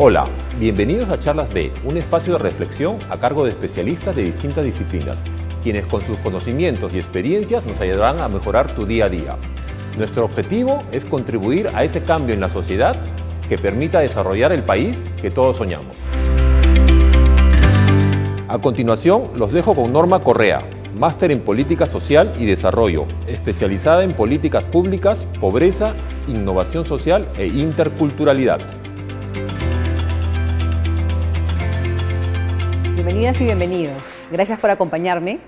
Hola, bienvenidos a Charlas B, un espacio de reflexión a cargo de especialistas de distintas disciplinas, quienes con sus conocimientos y experiencias nos ayudarán a mejorar tu día a día. Nuestro objetivo es contribuir a ese cambio en la sociedad que permita desarrollar el país que todos soñamos. A continuación, los dejo con Norma Correa, máster en Política Social y Desarrollo, especializada en políticas públicas, pobreza, innovación social e interculturalidad. Bienvenidas y bienvenidos. Gracias por acompañarme.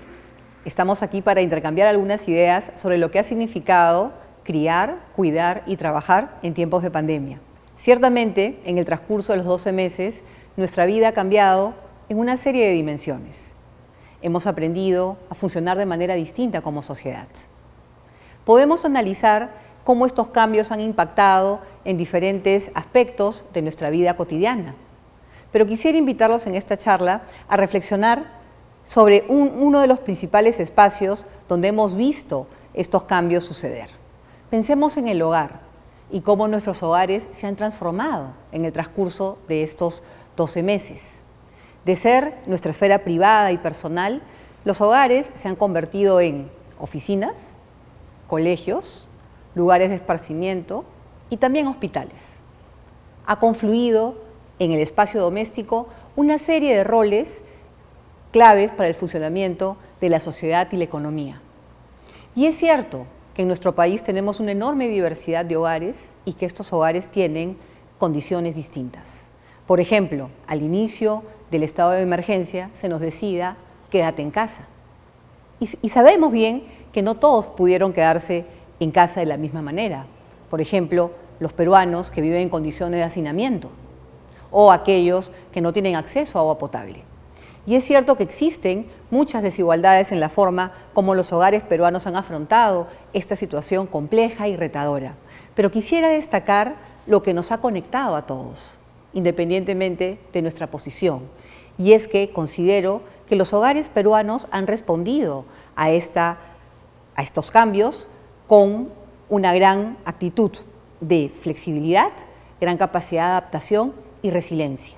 Estamos aquí para intercambiar algunas ideas sobre lo que ha significado criar, cuidar y trabajar en tiempos de pandemia. Ciertamente, en el transcurso de los 12 meses, nuestra vida ha cambiado en una serie de dimensiones. Hemos aprendido a funcionar de manera distinta como sociedad. Podemos analizar cómo estos cambios han impactado en diferentes aspectos de nuestra vida cotidiana. Pero quisiera invitarlos en esta charla a reflexionar sobre uno de los principales espacios donde hemos visto estos cambios suceder. Pensemos en el hogar y cómo nuestros hogares se han transformado en el transcurso de estos 12 meses. De ser nuestra esfera privada y personal, los hogares se han convertido en oficinas, colegios, lugares de esparcimiento y también hospitales. Ha confluido en el espacio doméstico una serie de roles claves para el funcionamiento de la sociedad y la economía. Y es cierto que en nuestro país tenemos una enorme diversidad de hogares y que estos hogares tienen condiciones distintas. Por ejemplo, al inicio del estado de emergencia se nos decía, quédate en casa. Y sabemos bien que no todos pudieron quedarse en casa de la misma manera. Por ejemplo, los peruanos que viven en condiciones de hacinamiento o aquellos que no tienen acceso a agua potable. Y es cierto que existen muchas desigualdades en la forma como los hogares peruanos han afrontado esta situación compleja y retadora. Pero quisiera destacar lo que nos ha conectado a todos, independientemente de nuestra posición. Y es que considero que los hogares peruanos han respondido a estos cambios con una gran actitud de flexibilidad, gran capacidad de adaptación y resiliencia.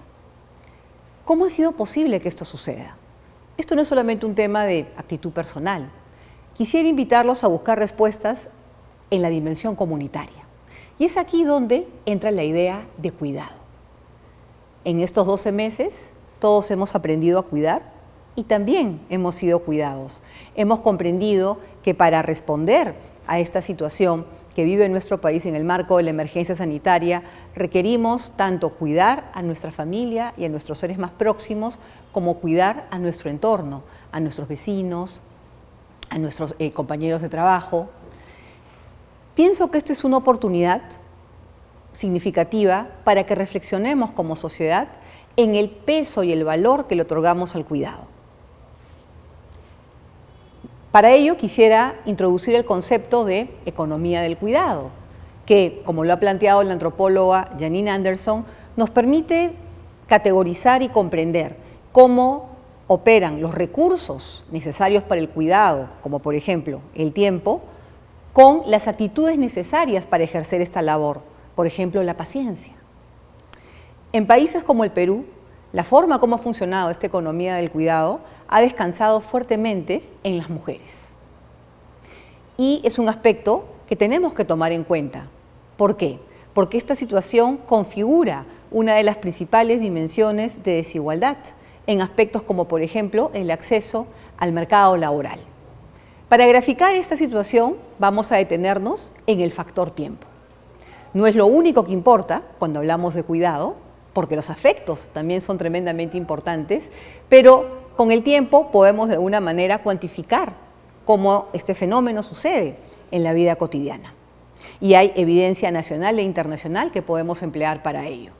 ¿Cómo ha sido posible que esto suceda? Esto no es solamente un tema de actitud personal. Quisiera invitarlos a buscar respuestas en la dimensión comunitaria. Y es aquí donde entra la idea de cuidado. En estos 12 meses, todos hemos aprendido a cuidar y también hemos sido cuidados. Hemos comprendido que para responder a esta situación que vive nuestro país en el marco de la emergencia sanitaria, requerimos tanto cuidar a nuestra familia y a nuestros seres más próximos, como cuidar a nuestro entorno, a nuestros vecinos, a nuestros compañeros de trabajo. Pienso que esta es una oportunidad significativa para que reflexionemos como sociedad en el peso y el valor que le otorgamos al cuidado. Para ello quisiera introducir el concepto de economía del cuidado, que, como lo ha planteado la antropóloga Janine Anderson, nos permite categorizar y comprender cómo operan los recursos necesarios para el cuidado, como por ejemplo el tiempo, con las actitudes necesarias para ejercer esta labor, por ejemplo la paciencia. En países como el Perú, la forma como ha funcionado esta economía del cuidado ha descansado fuertemente en las mujeres. Y es un aspecto que tenemos que tomar en cuenta. ¿Por qué? Porque esta situación configura una de las principales dimensiones de desigualdad en aspectos como, por ejemplo, el acceso al mercado laboral. Para graficar esta situación, vamos a detenernos en el factor tiempo. No es lo único que importa cuando hablamos de cuidado, porque los afectos también son tremendamente importantes, pero con el tiempo podemos de alguna manera cuantificar cómo este fenómeno sucede en la vida cotidiana. Y hay evidencia nacional e internacional que podemos emplear para ello.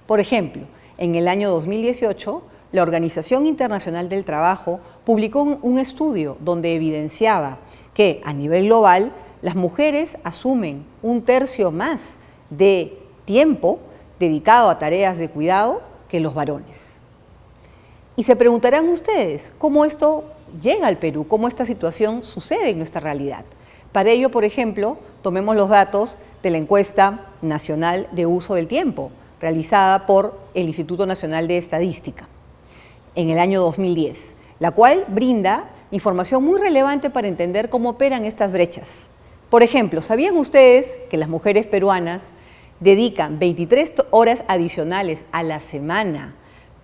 Por ejemplo, en el año 2018, la Organización Internacional del Trabajo publicó un estudio donde evidenciaba que a nivel global las mujeres asumen 1/3 más de tiempo dedicado a tareas de cuidado que los varones. Y se preguntarán ustedes, ¿cómo esto llega al Perú? ¿Cómo esta situación sucede en nuestra realidad? Para ello, por ejemplo, tomemos los datos de la encuesta nacional de uso del tiempo, realizada por el Instituto Nacional de Estadística en el año 2010, la cual brinda información muy relevante para entender cómo operan estas brechas. Por ejemplo, ¿sabían ustedes que las mujeres peruanas dedican 23 horas adicionales a la semana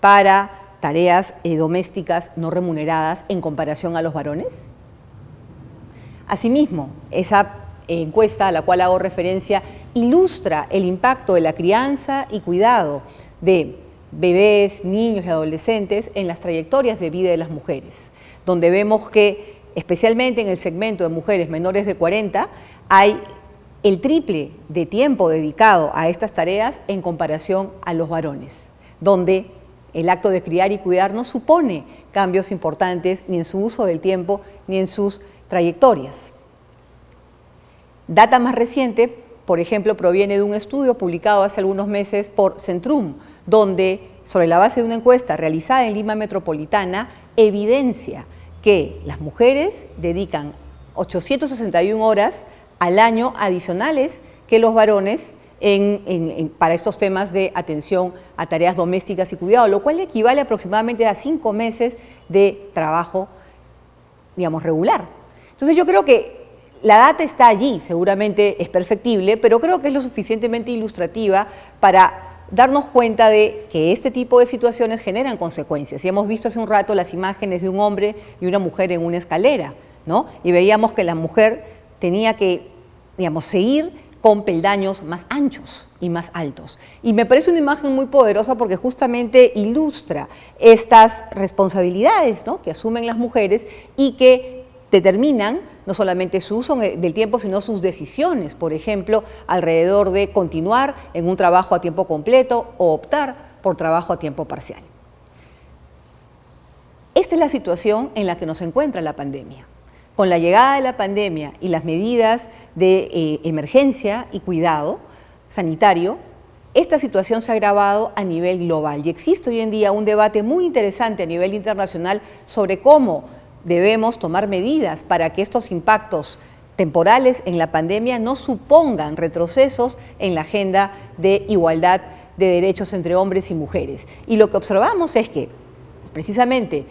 para tareas domésticas no remuneradas en comparación a los varones? Asimismo, esa encuesta a la cual hago referencia ilustra el impacto de la crianza y cuidado de bebés, niños y adolescentes en las trayectorias de vida de las mujeres, donde vemos que, especialmente en el segmento de mujeres menores de 40, hay el triple de tiempo dedicado a estas tareas en comparación a los varones, donde el acto de criar y cuidar no supone cambios importantes ni en su uso del tiempo ni en sus trayectorias. Data más reciente, por ejemplo, proviene de un estudio publicado hace algunos meses por Centrum, donde, sobre la base de una encuesta realizada en Lima Metropolitana, evidencia que las mujeres dedican 861 horas al año adicionales que los varones para estos temas de atención a tareas domésticas y cuidado, lo cual equivale aproximadamente a 5 meses de trabajo, digamos, regular. Entonces yo creo que la data está allí, seguramente es perfectible, pero creo que es lo suficientemente ilustrativa para darnos cuenta de que este tipo de situaciones generan consecuencias. Y hemos visto hace un rato las imágenes de un hombre y una mujer en una escalera, ¿no? Y veíamos que la mujer tenía que, digamos, seguir con peldaños más anchos y más altos. Y me parece una imagen muy poderosa porque justamente ilustra estas responsabilidades, ¿no?, que asumen las mujeres y que determinan no solamente su uso del tiempo, sino sus decisiones, por ejemplo, alrededor de continuar en un trabajo a tiempo completo o optar por trabajo a tiempo parcial. Esta es la situación en la que nos encuentra la pandemia. Con la llegada de la pandemia y las medidas de emergencia y cuidado sanitario, esta situación se ha agravado a nivel global y existe hoy en día un debate muy interesante a nivel internacional sobre cómo debemos tomar medidas para que estos impactos temporales en la pandemia no supongan retrocesos en la agenda de igualdad de derechos entre hombres y mujeres. Y lo que observamos es que, precisamente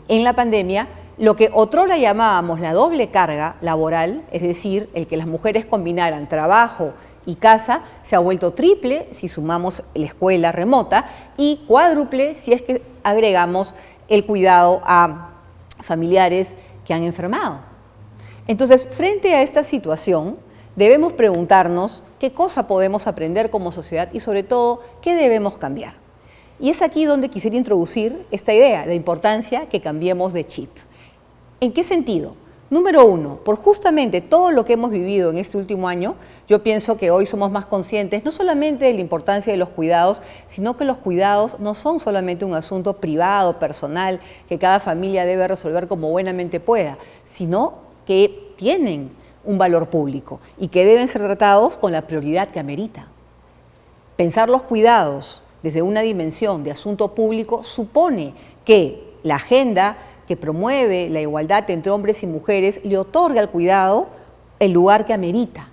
en la pandemia, lo que otrora llamábamos la doble carga laboral, es decir, el que las mujeres combinaran trabajo y casa, se ha vuelto triple si sumamos la escuela remota y cuádruple si es que agregamos el cuidado a familiares que han enfermado. Entonces, frente a esta situación, debemos preguntarnos qué cosa podemos aprender como sociedad y, sobre todo, qué debemos cambiar. Y es aquí donde quisiera introducir esta idea, la importancia que cambiemos de chip. ¿En qué sentido? Número uno, por justamente todo lo que hemos vivido en este último año, yo pienso que hoy somos más conscientes no solamente de la importancia de los cuidados, sino que los cuidados no son solamente un asunto privado, personal, que cada familia debe resolver como buenamente pueda, sino que tienen un valor público y que deben ser tratados con la prioridad que amerita. Pensar los cuidados desde una dimensión de asunto público supone que la agenda que promueve la igualdad entre hombres y mujeres le otorga al cuidado el lugar que amerita,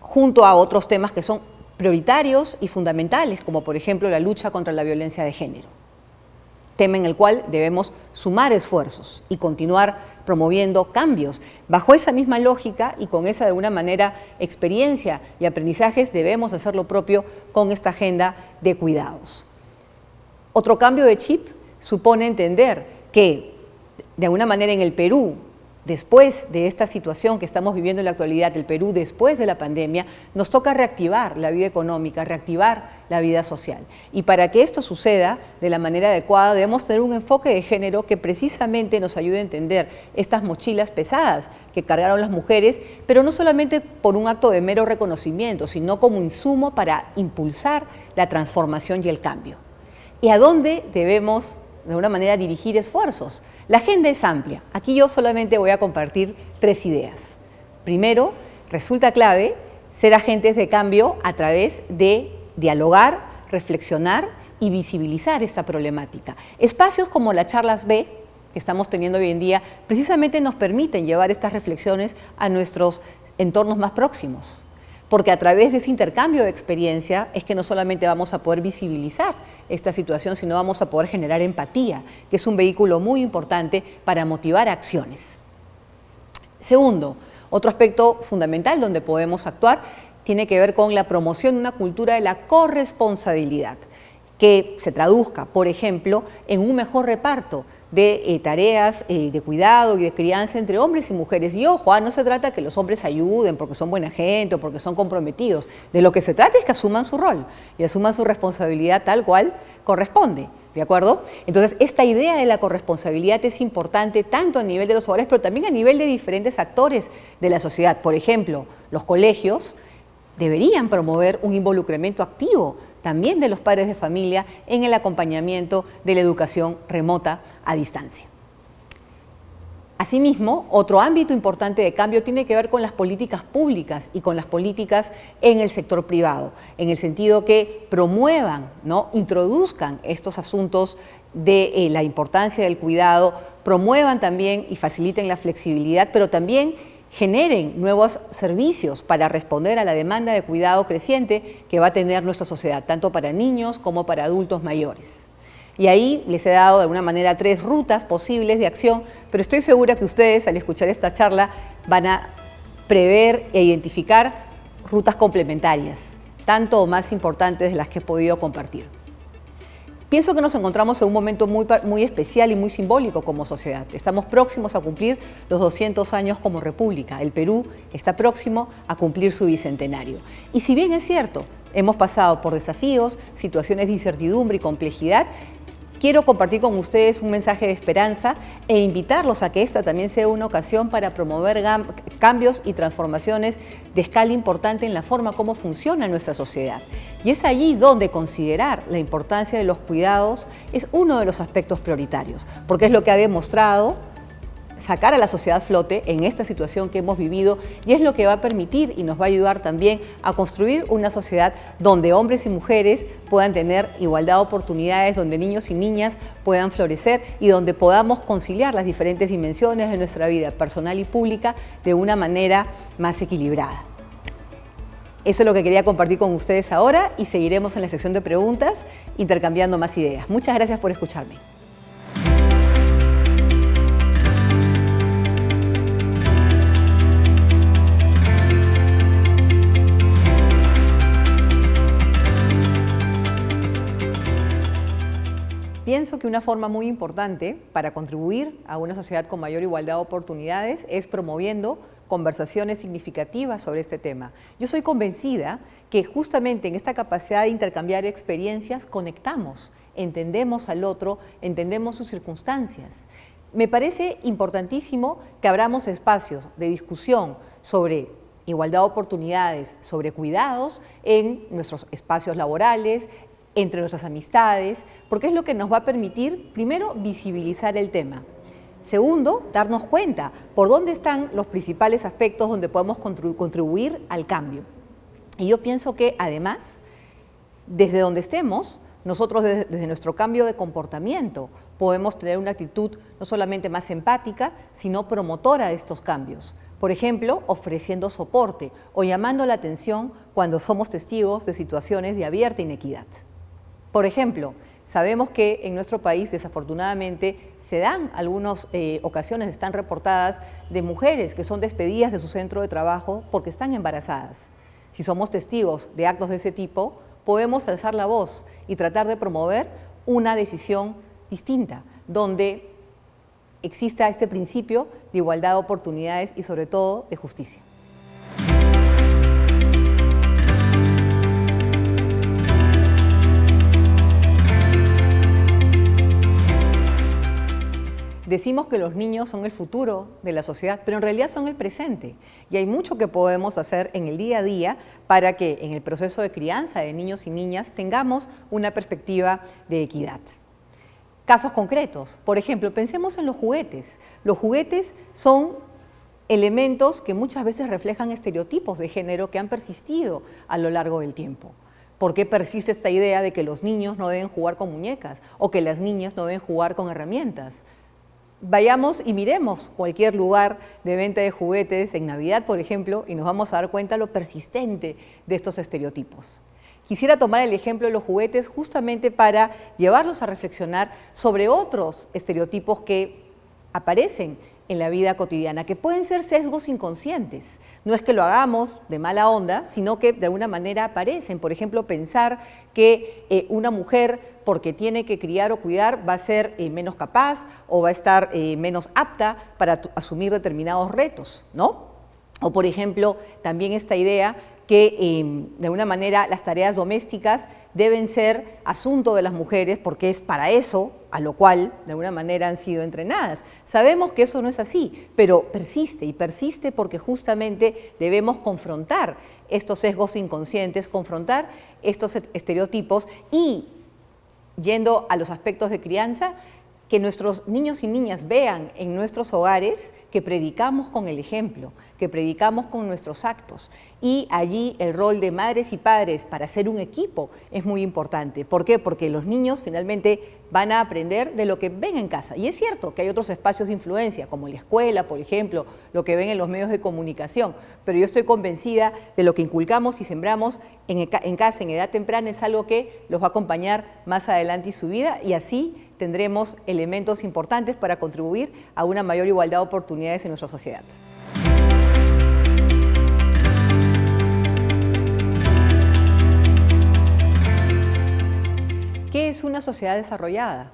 junto a otros temas que son prioritarios y fundamentales, como por ejemplo la lucha contra la violencia de género, tema en el cual debemos sumar esfuerzos y continuar promoviendo cambios. Bajo esa misma lógica y con esa, de alguna manera, experiencia y aprendizajes, debemos hacer lo propio con esta agenda de cuidados. Otro cambio de chip supone entender que, de alguna manera, en el Perú, después de esta situación que estamos viviendo en la actualidad, el Perú después de la pandemia, nos toca reactivar la vida económica, reactivar la vida social. Y para que esto suceda de la manera adecuada, debemos tener un enfoque de género que precisamente nos ayude a entender estas mochilas pesadas que cargaron las mujeres, pero no solamente por un acto de mero reconocimiento, sino como insumo para impulsar la transformación y el cambio. ¿Y a dónde debemos, de alguna manera, dirigir esfuerzos? La agenda es amplia. Aquí yo solamente voy a compartir 3 ideas. Primero, resulta clave ser agentes de cambio a través de dialogar, reflexionar y visibilizar esta problemática. Espacios como las charlas B que estamos teniendo hoy en día precisamente nos permiten llevar estas reflexiones a nuestros entornos más próximos. porque a través de ese intercambio de experiencia es que no solamente vamos a poder visibilizar esta situación, sino vamos a poder generar empatía, que es un vehículo muy importante para motivar acciones. Segundo, otro aspecto fundamental donde podemos actuar tiene que ver con la promoción de una cultura de la corresponsabilidad, que se traduzca, por ejemplo, en un mejor reparto de tareas de cuidado y de crianza entre hombres y mujeres. Y ojo, no se trata que los hombres ayuden porque son buena gente o porque son comprometidos. De lo que se trata es que asuman su rol y asuman su responsabilidad tal cual corresponde, ¿de acuerdo? Entonces, esta idea de la corresponsabilidad es importante tanto a nivel de los hogares, pero también a nivel de diferentes actores de la sociedad. Por ejemplo, los colegios deberían promover un involucramiento activo también de los padres de familia en el acompañamiento de la educación remota a distancia. Asimismo, otro ámbito importante de cambio tiene que ver con las políticas públicas y con las políticas en el sector privado, en el sentido que promuevan, ¿no?, introduzcan estos asuntos de la importancia del cuidado, promuevan también y faciliten la flexibilidad, pero también generen nuevos servicios para responder a la demanda de cuidado creciente que va a tener nuestra sociedad, tanto para niños como para adultos mayores. Y ahí les he dado de alguna manera 3 rutas posibles de acción, pero estoy segura que ustedes al escuchar esta charla van a prever e identificar rutas complementarias, tanto o más importantes de las que he podido compartir. Pienso que nos encontramos en un momento muy especial y muy simbólico como sociedad. Estamos próximos a cumplir los 200 años como república. El Perú está próximo a cumplir su bicentenario. Y si bien es cierto, hemos pasado por desafíos, situaciones de incertidumbre y complejidad, quiero compartir con ustedes un mensaje de esperanza e invitarlos a que esta también sea una ocasión para promover cambios y transformaciones de escala importante en la forma como funciona nuestra sociedad. Y es allí donde considerar la importancia de los cuidados es uno de los aspectos prioritarios, porque es lo que ha demostrado sacar a la sociedad a flote en esta situación que hemos vivido y es lo que va a permitir y nos va a ayudar también a construir una sociedad donde hombres y mujeres puedan tener igualdad de oportunidades, donde niños y niñas puedan florecer y donde podamos conciliar las diferentes dimensiones de nuestra vida personal y pública de una manera más equilibrada. Eso es lo que quería compartir con ustedes ahora y seguiremos en la sección de preguntas intercambiando más ideas. Muchas gracias por escucharme. Pienso que una forma muy importante para contribuir a una sociedad con mayor igualdad de oportunidades es promoviendo conversaciones significativas sobre este tema. Yo soy convencida que justamente en esta capacidad de intercambiar experiencias conectamos, entendemos al otro, entendemos sus circunstancias. Me parece importantísimo que abramos espacios de discusión sobre igualdad de oportunidades, sobre cuidados en nuestros espacios laborales, entre nuestras amistades, porque es lo que nos va a permitir, primero, visibilizar el tema. Segundo, darnos cuenta por dónde están los principales aspectos donde podemos contribuir al cambio. Y yo pienso que, además, desde donde estemos, nosotros desde nuestro cambio de comportamiento podemos tener una actitud no solamente más empática, sino promotora de estos cambios. Por ejemplo, ofreciendo soporte o llamando la atención cuando somos testigos de situaciones de abierta inequidad. Por ejemplo, sabemos que en nuestro país, desafortunadamente, se dan algunas ocasiones, están reportadas, de mujeres que son despedidas de su centro de trabajo porque están embarazadas. Si somos testigos de actos de ese tipo, podemos alzar la voz y tratar de promover una decisión distinta, donde exista este principio de igualdad de oportunidades y sobre todo de justicia. Decimos que los niños son el futuro de la sociedad, pero en realidad son el presente. Y hay mucho que podemos hacer en el día a día para que en el proceso de crianza de niños y niñas tengamos una perspectiva de equidad. Casos concretos, por ejemplo, pensemos en los juguetes. Los juguetes son elementos que muchas veces reflejan estereotipos de género que han persistido a lo largo del tiempo. ¿Por qué persiste esta idea de que los niños no deben jugar con muñecas o que las niñas no deben jugar con herramientas? Vayamos y miremos cualquier lugar de venta de juguetes en Navidad, por ejemplo, y nos vamos a dar cuenta lo persistente de estos estereotipos. Quisiera tomar el ejemplo de los juguetes justamente para llevarlos a reflexionar sobre otros estereotipos que aparecen en la vida cotidiana, que pueden ser sesgos inconscientes. No es que lo hagamos de mala onda, sino que de alguna manera aparecen. Por ejemplo, pensar que una mujer, porque tiene que criar o cuidar, va a ser menos capaz o va a estar menos apta para asumir determinados retos, ¿no? O, por ejemplo, también esta idea que de alguna manera las tareas domésticas deben ser asunto de las mujeres porque es para eso a lo cual de alguna manera han sido entrenadas. Sabemos que eso no es así, pero persiste y persiste porque justamente debemos confrontar estos sesgos inconscientes, confrontar estos estereotipos y, yendo a los aspectos de crianza, que nuestros niños y niñas vean en nuestros hogares que predicamos con el ejemplo, que predicamos con nuestros actos. Y allí el rol de madres y padres para ser un equipo es muy importante. ¿Por qué? Porque los niños finalmente van a aprender de lo que ven en casa. Y es cierto que hay otros espacios de influencia, como la escuela, por ejemplo, lo que ven en los medios de comunicación. Pero yo estoy convencida de lo que inculcamos y sembramos en casa en edad temprana es algo que los va a acompañar más adelante en su vida, y así tendremos elementos importantes para contribuir a una mayor igualdad de oportunidades en nuestra sociedad. ¿Qué es una sociedad desarrollada?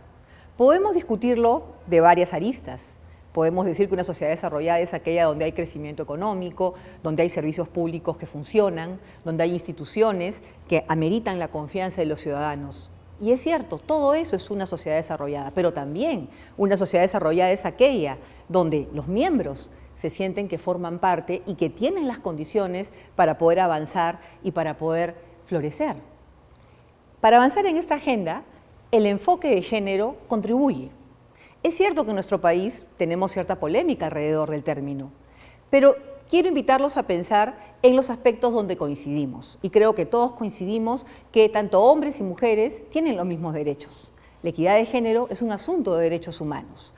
Podemos discutirlo de varias aristas. Podemos decir que una sociedad desarrollada es aquella donde hay crecimiento económico, donde hay servicios públicos que funcionan, donde hay instituciones que ameritan la confianza de los ciudadanos. Y es cierto, todo eso es una sociedad desarrollada, pero también una sociedad desarrollada es aquella donde los miembros se sienten que forman parte y que tienen las condiciones para poder avanzar y para poder florecer. Para avanzar en esta agenda, el enfoque de género contribuye. Es cierto que en nuestro país tenemos cierta polémica alrededor del término, pero quiero invitarlos a pensar en los aspectos donde coincidimos. Y creo que todos coincidimos que tanto hombres y mujeres tienen los mismos derechos. La equidad de género es un asunto de derechos humanos.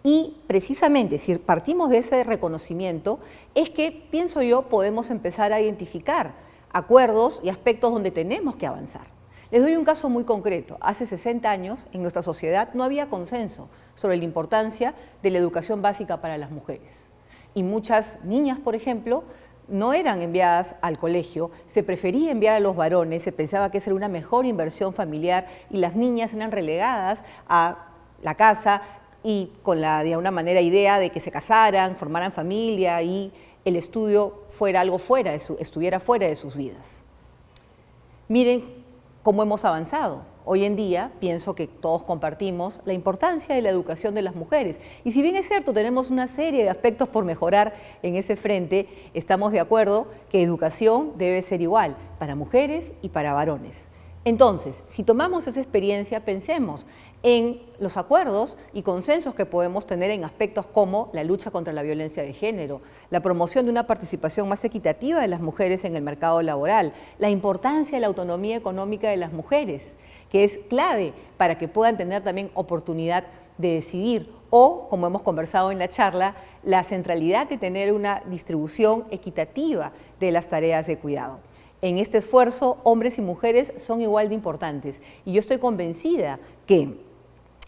Y precisamente si partimos de ese reconocimiento, es que, pienso yo, podemos empezar a identificar acuerdos y aspectos donde tenemos que avanzar. Les doy un caso muy concreto. Hace 60 años en nuestra sociedad no había consenso sobre la importancia de la educación básica para las mujeres. Y muchas niñas, por ejemplo, no eran enviadas al colegio, se prefería enviar a los varones, se pensaba que esa era una mejor inversión familiar y las niñas eran relegadas a la casa y con la, de alguna manera, idea de que se casaran, formaran familia y el estudio estuviera fuera de sus vidas. Miren cómo hemos avanzado. Hoy en día pienso que todos compartimos la importancia de la educación de las mujeres. Y si bien es cierto, tenemos una serie de aspectos por mejorar en ese frente, estamos de acuerdo que educación debe ser igual para mujeres y para varones. Entonces, si tomamos esa experiencia, pensemos en los acuerdos y consensos que podemos tener en aspectos como la lucha contra la violencia de género, la promoción de una participación más equitativa de las mujeres en el mercado laboral, la importancia de la autonomía económica de las mujeres, que es clave para que puedan tener también oportunidad de decidir, o, como hemos conversado en la charla, la centralidad de tener una distribución equitativa de las tareas de cuidado. En este esfuerzo, hombres y mujeres son igual de importantes y yo estoy convencida que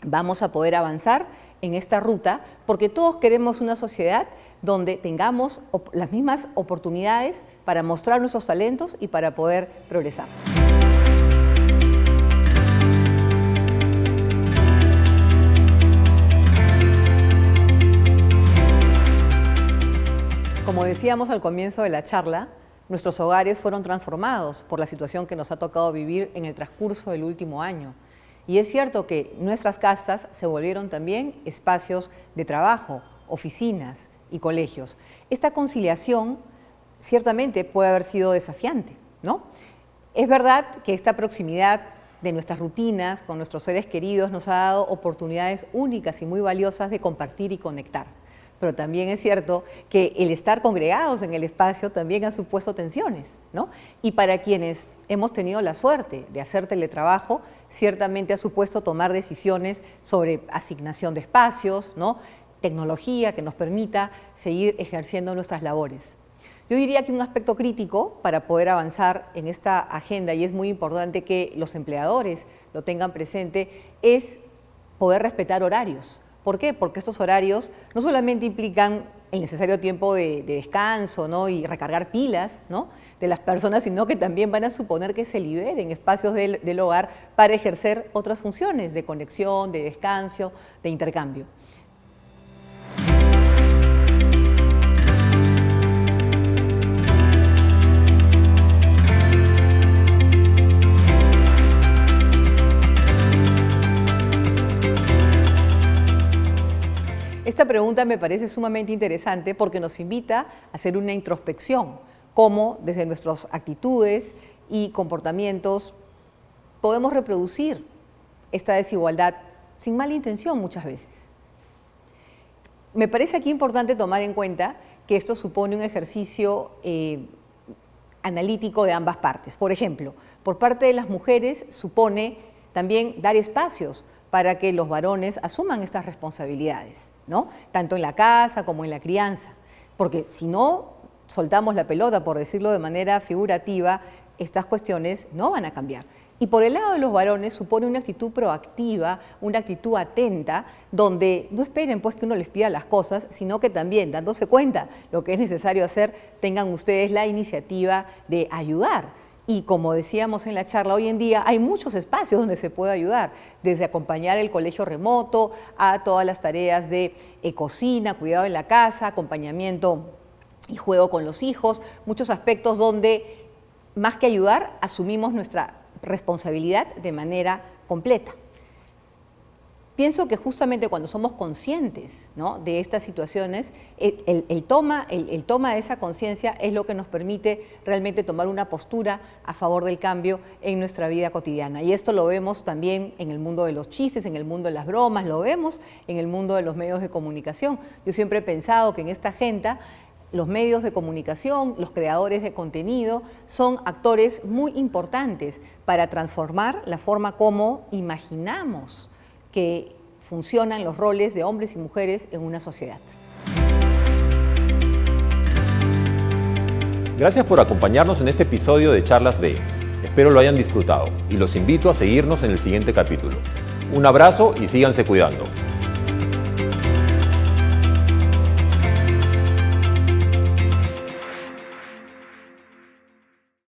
vamos a poder avanzar en esta ruta porque todos queremos una sociedad donde tengamos las mismas oportunidades para mostrar nuestros talentos y para poder progresar. Como decíamos al comienzo de la charla, nuestros hogares fueron transformados por la situación que nos ha tocado vivir en el transcurso del último año. Y es cierto que nuestras casas se volvieron también espacios de trabajo, oficinas y colegios. Esta conciliación ciertamente puede haber sido desafiante, ¿no? Es verdad que esta proximidad de nuestras rutinas con nuestros seres queridos nos ha dado oportunidades únicas y muy valiosas de compartir y conectar. Pero también es cierto que el estar congregados en el espacio también ha supuesto tensiones, ¿no? Y para quienes hemos tenido la suerte de hacer teletrabajo, ciertamente ha supuesto tomar decisiones sobre asignación de espacios, ¿no? Tecnología que nos permita seguir ejerciendo nuestras labores. Yo diría que un aspecto crítico para poder avanzar en esta agenda, y es muy importante que los empleadores lo tengan presente, es poder respetar horarios. ¿Por qué? Porque estos horarios no solamente implican el necesario tiempo de descanso, ¿no? Y recargar pilas, ¿no? de las personas, sino que también van a suponer que se liberen espacios del hogar para ejercer otras funciones de conexión, de descanso, de intercambio. Esta pregunta me parece sumamente interesante porque nos invita a hacer una introspección, cómo desde nuestras actitudes y comportamientos podemos reproducir esta desigualdad sin mala intención muchas veces. Me parece aquí importante tomar en cuenta que esto supone un ejercicio analítico de ambas partes. Por ejemplo, por parte de las mujeres supone también dar espacios para que los varones asuman estas responsabilidades, ¿no? Tanto en la casa como en la crianza, porque si no soltamos la pelota, por decirlo de manera figurativa, estas cuestiones no van a cambiar. Y por el lado de los varones supone una actitud proactiva, una actitud atenta, donde no esperen pues que uno les pida las cosas, sino que también, dándose cuenta lo que es necesario hacer, tengan ustedes la iniciativa de ayudar. Y como decíamos en la charla, hoy en día hay muchos espacios donde se puede ayudar, desde acompañar el colegio remoto a todas las tareas de cocina, cuidado en la casa, acompañamiento y juego con los hijos, muchos aspectos donde más que ayudar asumimos nuestra responsabilidad de manera completa. Pienso que justamente cuando somos conscientes, ¿no? de estas situaciones, el toma de esa conciencia es lo que nos permite realmente tomar una postura a favor del cambio en nuestra vida cotidiana. Y esto lo vemos también en el mundo de los chistes, en el mundo de las bromas, lo vemos en el mundo de los medios de comunicación. Yo siempre he pensado que en esta agenda los medios de comunicación, los creadores de contenido, son actores muy importantes para transformar la forma como imaginamos que funcionan los roles de hombres y mujeres en una sociedad. Gracias por acompañarnos en este episodio de Charlas B. Espero lo hayan disfrutado y los invito a seguirnos en el siguiente capítulo. Un abrazo y síganse cuidando.